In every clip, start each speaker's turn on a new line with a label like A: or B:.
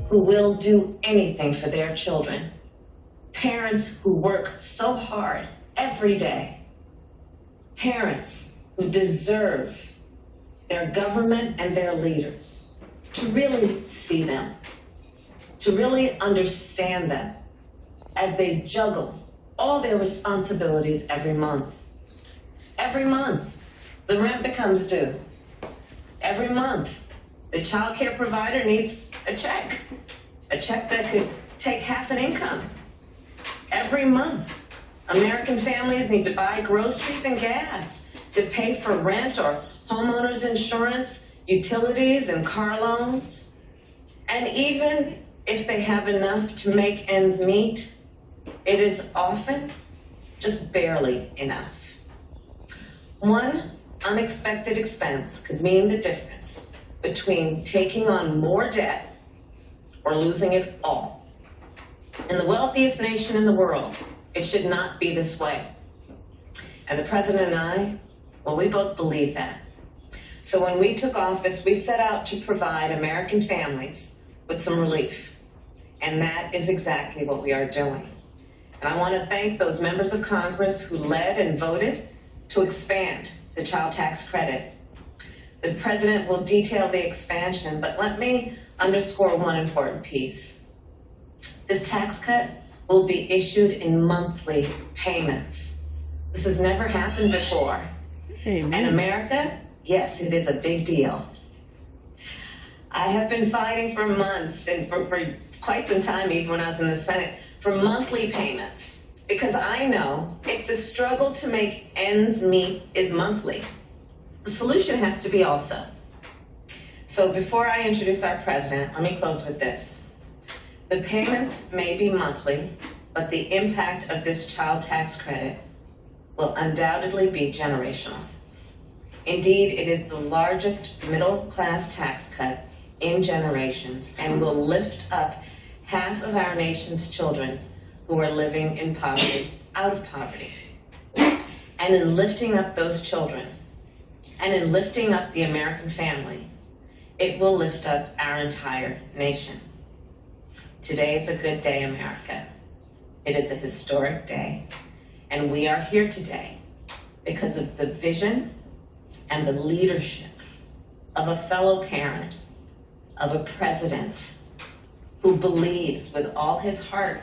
A: who will do anything for their children. Parents who work so hard every day. Parents who deserve their government and their leaders to really see them, to really understand them as they juggle all their responsibilities every month. Every month, the rent becomes due. Every month, the child care provider needs a check that could take half an income. Every month, American families need to buy groceries and gas to pay for rent or homeowners insurance, utilities and car loans. And even if they have enough to make ends meet, it is often just barely enough. One unexpected expense could mean the difference between taking on more debt or losing it all. In the wealthiest nation in the world, it should not be this way. And the president and I, well, we both believe that. So when we took office, we set out to provide American families with some relief. And that is exactly what we are doing. And I want to thank those members of Congress who led and voted to expand the child tax credit. The president will detail the expansion, but let me underscore one important piece. This tax cut will be issued in monthly payments. This has never happened before.
B: Amen.
A: In America, yes, it is a big deal. I have been fighting for months and for quite some time, even when I was in the Senate, for monthly payments. Because I know if the struggle to make ends meet is monthly, the solution has to be also. So before I introduce our president, let me close with this. The payments may be monthly, but the impact of this child tax credit will undoubtedly be generational. Indeed, it is the largest middle-class tax cut in generations and will lift up half of our nation's children who are living in poverty, out of poverty. And in lifting up those children, and in lifting up the American family, it will lift up our entire nation. Today is a good day, America. It is a historic day, and we are here today because of the vision and the leadership of a fellow parent, of a president who believes with all his heart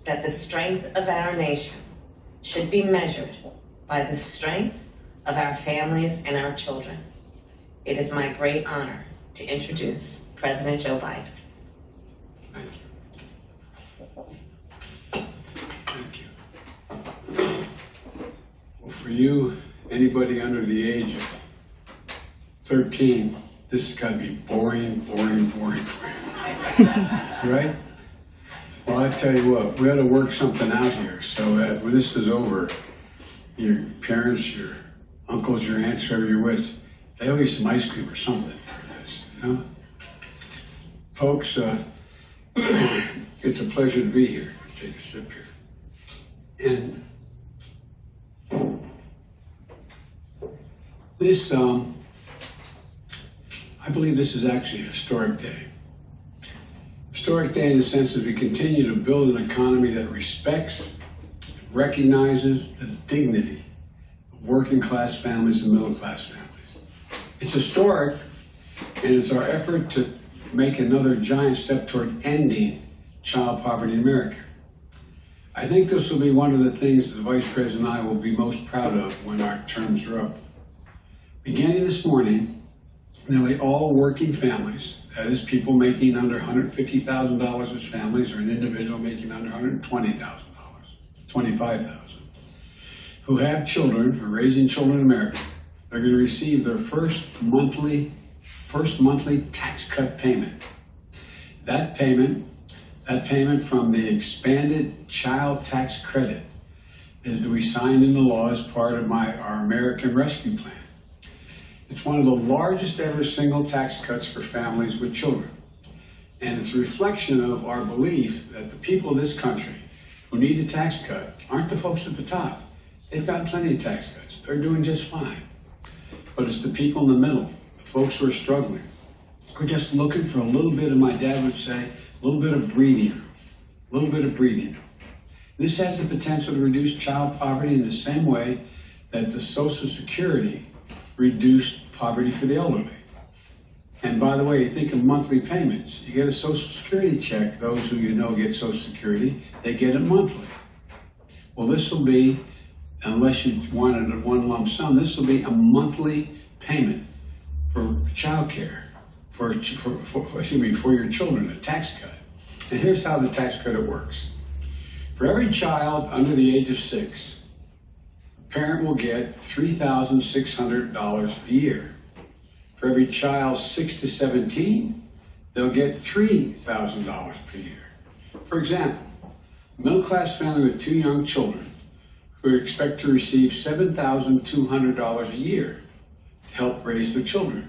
A: that the strength of our nation should be measured by the strength of our families and our children. It is my great honor to introduce President Joe Biden.
C: Thank you. Thank you. Well, for you, anybody under the age of 13, this has got to be boring for you. Right? Well, I tell you what, we ought to work something out here so that when this is over, your parents, your uncles, your aunts, whoever you're with, they owe you some ice cream or something for this, you know? Folks, it's a pleasure to be here. Take a sip here. And this, I believe this is actually a historic day. Historic day in the sense that we continue to build an economy that respects, recognizes the dignity of working class families and middle class families. It's historic, and it's our effort to make another giant step toward ending child poverty in America. I think this will be one of the things that the Vice President and I will be most proud of when our terms are up. Beginning this morning, nearly all working families, that is people making under $150,000 as families or an individual making under $120,000, $25,000, who have children or raising children in America, are going to receive their first monthly tax cut payment. That payment from the expanded child tax credit that we signed into law as part of our American Rescue Plan. It's one of the largest ever single tax cuts for families with children. And it's a reflection of our belief that the people of this country who need the tax cut aren't the folks at the top. They've got plenty of tax cuts. They're doing just fine. But it's the people in the middle, the folks who are struggling, who are just looking for a little bit, of, my dad would say, a a little bit of breathing room, a little bit of breathing room. This has the potential to reduce child poverty in the same way that the Social Security reduced poverty for the elderly. And by the way, you think of monthly payments. You get a Social Security check, those who you know get Social Security, they get it monthly. Well, this will be, unless you wanted a one lump sum, this will be a monthly payment for child care, for your children, a tax cut. And here's how the tax credit works. For every child under the age of 6, a parent will get $3,600 a year. For every child 6 to 17, they'll get $3,000 per year. For example, a middle-class family with 2 young children would expect to receive $7,200 a year to help raise their children.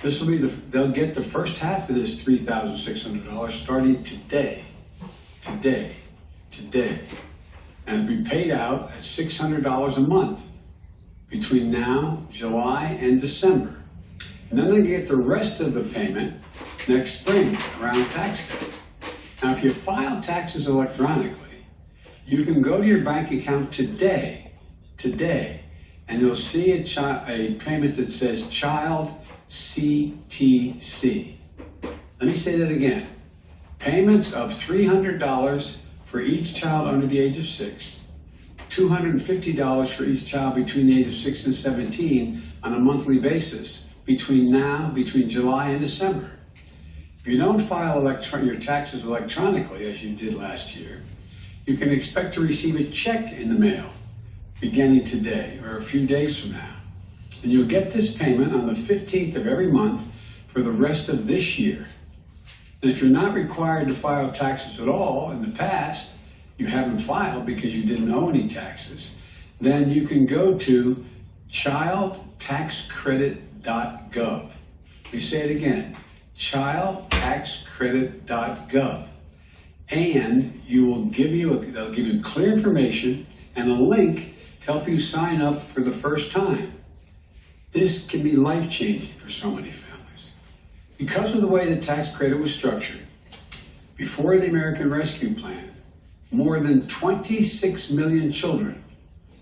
C: This will be they'll get the first half of this $3,600 starting today, and it'll be paid out at $600 a month between now, July, and December. And then they get the rest of the payment next spring around tax day. Now, if you file taxes electronically, you can go to your bank account today, and you'll see a payment that says Child CTC. Let me say that again. Payments of $300 for each child under the age of 6, $250 for each child between the age of 6 and 17 on a monthly basis between July and December. If you don't file your taxes electronically, as you did last year, you can expect to receive a check in the mail beginning today or a few days from now. And you'll get this payment on the 15th of every month for the rest of this year. And if you're not required to file taxes at all in the past, you haven't filed because you didn't owe any taxes, then you can go to childtaxcredit.gov. Let me say it again, childtaxcredit.gov. And they'll give you clear information and a link to help you sign up for the first time. This can be life-changing for so many families. Because of the way the tax credit was structured, before the American Rescue Plan, more than 26 million children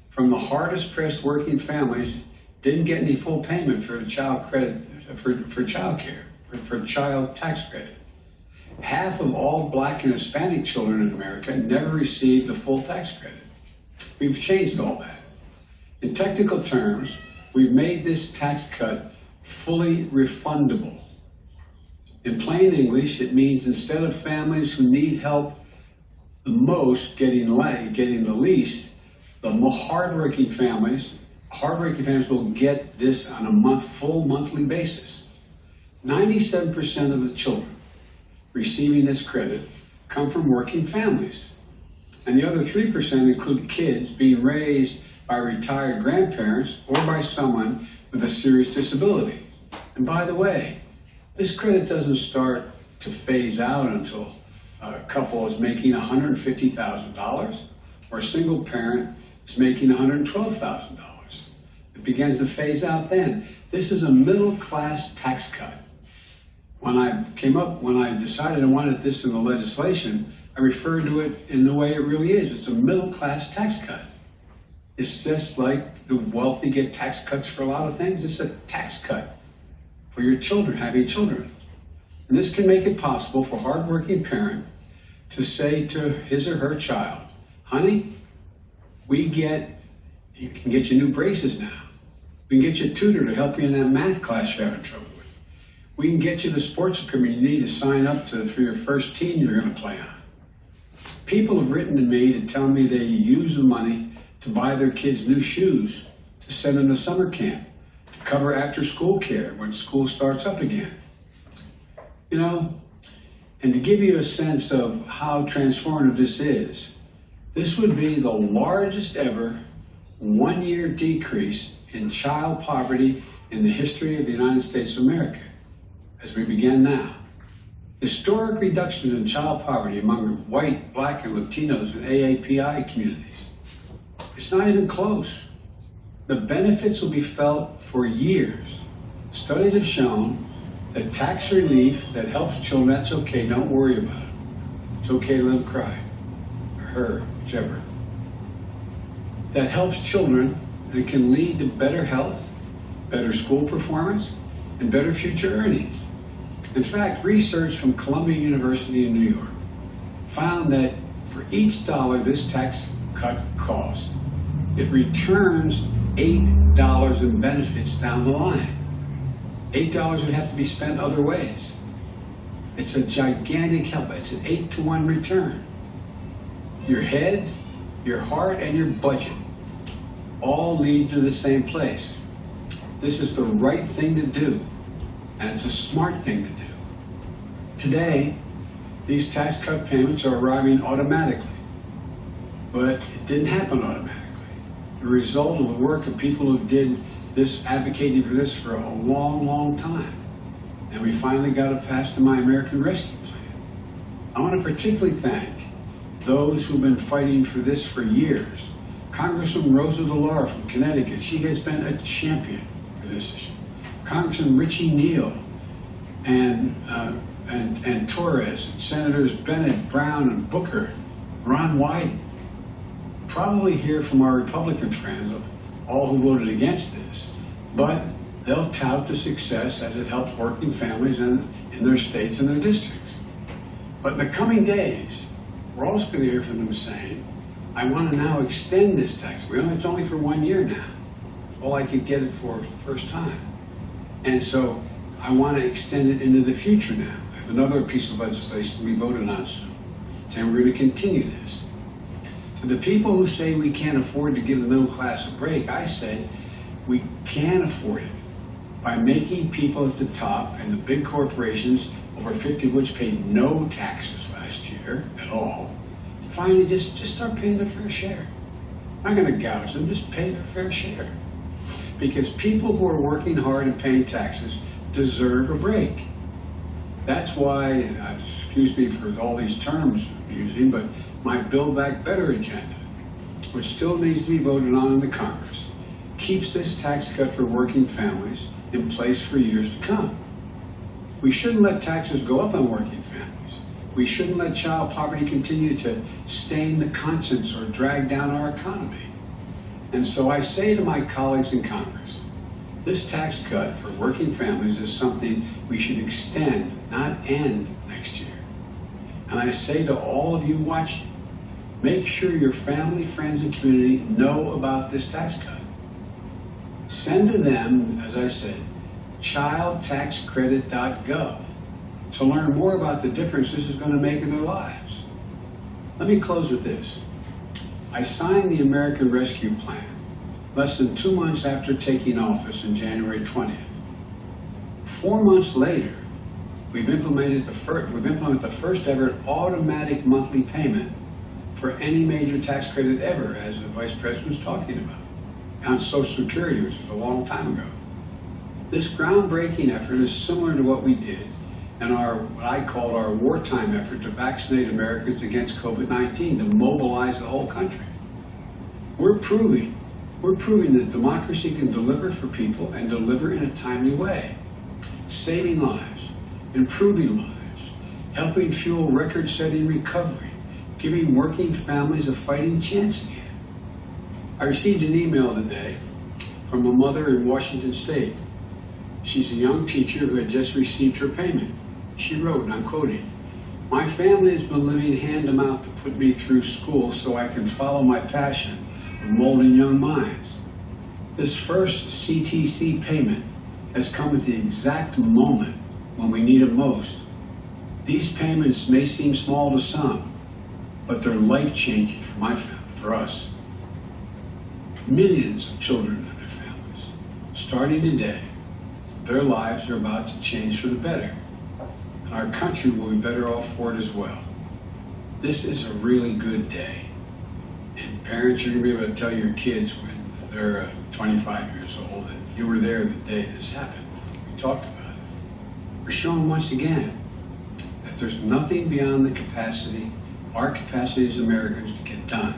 C: from the hardest pressed working families didn't get any full payment for the child credit, for child care, for child tax credit. Half of all Black and Hispanic children in America never received the full tax credit. We've changed all that. In technical terms, we've made this tax cut fully refundable. In plain English, it means instead of families who need help the most getting the least, the more hardworking families will get this on a full monthly basis. 97% of the children receiving this credit come from working families. And the other 3% include kids being raised by retired grandparents or by someone with a serious disability. And by the way, this credit doesn't start to phase out until a couple is making $150,000 or a single parent is making $112,000. It begins to phase out then. This is a middle-class tax cut. When I decided I wanted this in the legislation, I referred to it in the way it really is. It's a middle-class tax cut. It's just like the wealthy get tax cuts for a lot of things. It's a tax cut for your children, having children. And this can make it possible for a hardworking parent to say to his or her child, honey, you can get you new braces now. We can get you a tutor to help you in that math class you're having trouble with. We can get you the sports equipment you need to sign up for your first team you're going to play on. People have written to me to tell me they use the money to buy their kids new shoes, to send them to summer camp, to cover after-school care when school starts up again. You know, and to give you a sense of how transformative this is, this would be the largest ever one-year decrease in child poverty in the history of the United States of America, as we begin now. Historic reductions in child poverty among white, Black, and Latinos and AAPI communities. It's not even close. The benefits will be felt for years. Studies have shown The tax relief that helps children, that's okay, don't worry about it. It's okay to let them cry, or her, whichever. That helps children and can lead to better health, better school performance, and better future earnings. In fact, research from Columbia University in New York found that for each dollar this tax cut costs, it returns $8 in benefits down the line. $8 would have to be spent other ways. It's a gigantic help. It's an 8-to-1 return. Your head, your heart, and your budget all lead to the same place. This is the right thing to do, and it's a smart thing to do. Today, these tax cut payments are arriving automatically, but it didn't happen automatically. The result of the work of people who did this, advocating for this for a long, long time. And we finally got it passed the My American Rescue Plan. I want to particularly thank those who've been fighting for this for years. Congresswoman Rosa DeLauro from Connecticut, she has been a champion for this issue. Congressman Richie Neal and Torres, and Senators Bennett, Brown, and Booker, Ron Wyden. Probably hear from our Republican friends, all who voted against this, but they'll tout the success as it helps working families in their states and their districts. But in the coming days, we're also going to hear from them saying, I want to now extend this tax. It's only for 1 year now. All I could get it for the first time. And so I want to extend it into the future now. I have another piece of legislation we voted on soon, saying we're going to continue this. To the people who say we can't afford to give the middle class a break, I say we can afford it by making people at the top and the big corporations, over 50 of which paid no taxes last year at all, to finally just start paying their fair share. I'm not going to gouge them, just pay their fair share. Because people who are working hard and paying taxes deserve a break. That's why, excuse me for all these terms I'm using, but my Build Back Better agenda, which still needs to be voted on in the Congress, keeps this tax cut for working families in place for years to come. We shouldn't let taxes go up on working families. We shouldn't let child poverty continue to stain the conscience or drag down our economy. And so I say to my colleagues in Congress, this tax cut for working families is something we should extend, not end next year. And I say to all of you watching, make sure your family, friends, and community know about this tax cut. Send to them, as I said, childtaxcredit.gov to learn more about the difference this is going to make in their lives. Let me close with this. I signed the American Rescue Plan less than 2 months after taking office on January 20th. 4 months later, we've implemented the first ever automatic monthly payment for any major tax credit ever, as the Vice President was talking about, on Social Security, which was a long time ago. This groundbreaking effort is similar to what we did in what I called our wartime effort to vaccinate Americans against COVID-19, to mobilize the whole country. We're proving that democracy can deliver for people and deliver in a timely way, saving lives, improving lives, helping fuel record-setting recovery, giving working families a fighting chance again. I received an email today from a mother in Washington State. She's a young teacher who had just received her payment. She wrote, and I'm quoting, "My family has been living hand to mouth to put me through school so I can follow my passion of molding young minds. This first CTC payment has come at the exact moment when we need it most. These payments may seem small to some, but they're life-changing for my family, for us. Millions of children and their families, starting today, their lives are about to change for the better, and our country will be better off for it as well. This is a really good day. And parents, you're going to be able to tell your kids when they're 25 years old that you were there the day this happened. We talked about it. We're showing once again that there's nothing beyond the capacity, our capacity as Americans, to get done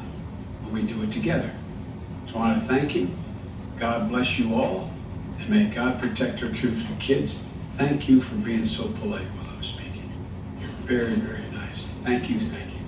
C: when we do it together. So I want to thank you. God bless you all. And may God protect our troops and kids, thank you for being so polite while I was speaking. You're very, very nice. Thank you, thank you.